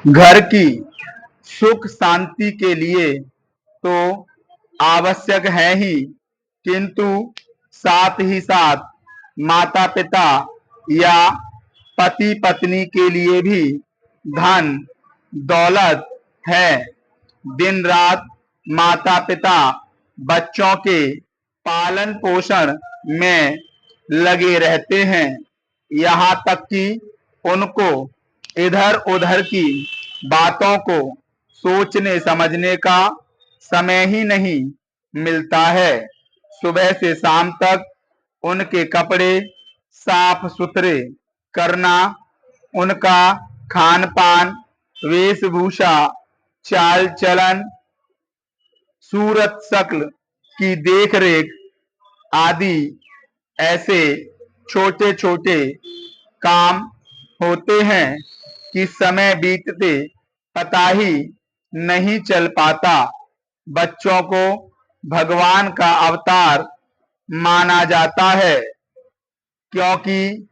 घर की सुख शांति के लिए तो आवश्यक है ही, किंतु साथ ही साथ माता पिता या पति पत्नी के लिए भी धन दौलत है। दिन रात माता पिता बच्चों के पालन पोषण में लगे रहते हैं, यहाँ तक कि उनको इधर उधर की बातों को सोचने समझने का समय ही नहीं मिलता है। सुबह से शाम तक उनके कपड़े साफ सुथरे करना, उनका खान पान, वेशभूषा, चाल चलन, सूरत शक्ल की देख रेख आदि ऐसे छोटे छोटे काम होते हैं कि समय बीतते पता ही नहीं चल पाता। बच्चों को भगवान का अवतार माना जाता है, क्योंकि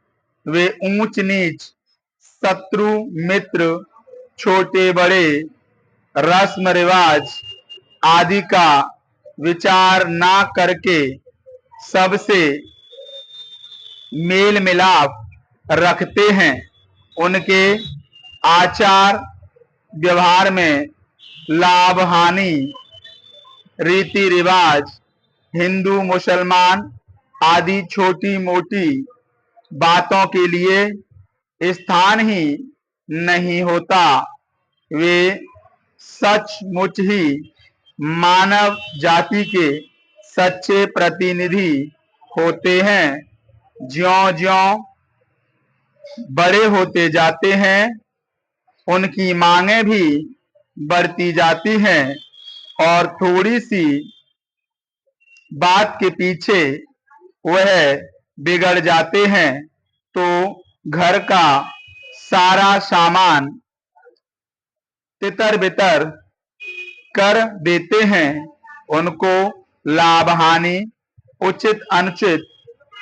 वे ऊंच नीच, शत्रु मित्र, छोटे बड़े, रस्म रिवाज आदि का विचार ना करके सबसे मेल मिलाप रखते हैं। उनके आचार व्यवहार में लाभ हानि, रीति रिवाज, हिंदू मुसलमान आदि छोटी मोटी बातों के लिए स्थान ही नहीं होता। वे सचमुच ही मानव जाति के सच्चे प्रतिनिधि होते हैं। ज्यों-ज्यों बड़े होते जाते हैं, उनकी मांगें भी बढ़ती जाती हैं और थोड़ी सी बात के पीछे वह बिगड़ जाते हैं तो घर का सारा सामान तितर बितर कर देते हैं। उनको लाभ हानि, उचित अनुचित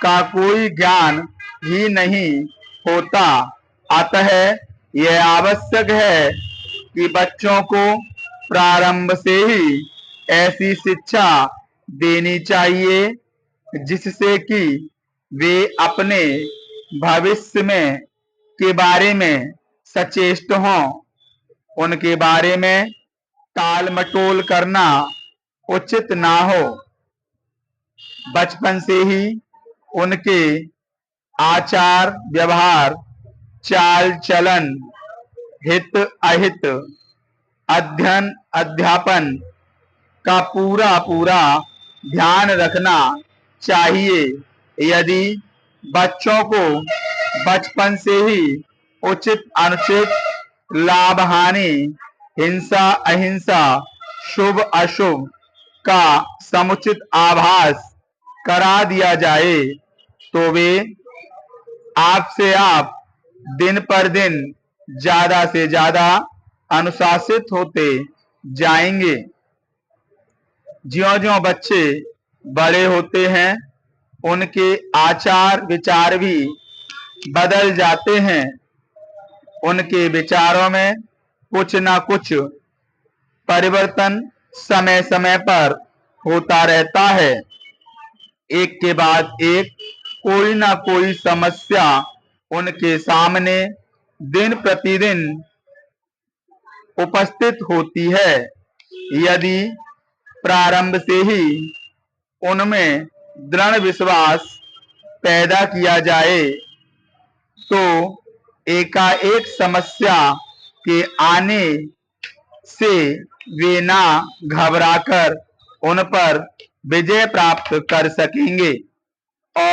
का कोई ज्ञान ही नहीं होता। अतः यह आवश्यक है कि बच्चों को प्रारंभ से ही ऐसी शिक्षा देनी चाहिए जिससे कि वे अपने भविष्य में के बारे में सचेष्ट हों। उनके बारे में टाल मटोल करना उचित ना हो। बचपन से ही उनके आचार व्यवहार, चाल चलन, हित अहित, अध्ययन अध्यापन का पूरा पूरा ध्यान रखना चाहिए। यदि बच्चों को बचपन से ही उचित अनुचित, लाभ हानि, हिंसा अहिंसा, शुभ अशुभ का समुचित आभास करा दिया जाए तो वे आप से आप दिन पर दिन ज्यादा से ज्यादा अनुशासित होते जाएंगे। ज्यों-ज्यों बच्चे बड़े होते हैं, उनके आचार विचार भी बदल जाते हैं। उनके विचारों में कुछ ना कुछ परिवर्तन समय समय पर होता रहता है। एक के बाद एक कोई ना कोई समस्या उनके सामने दिन प्रतिदिन उपस्थित होती है। यदि प्रारंभ से ही उनमें दृढ़ विश्वास पैदा किया जाए तो एकाएक समस्या के आने से वे ना घबराकर उन पर विजय प्राप्त कर सकेंगे।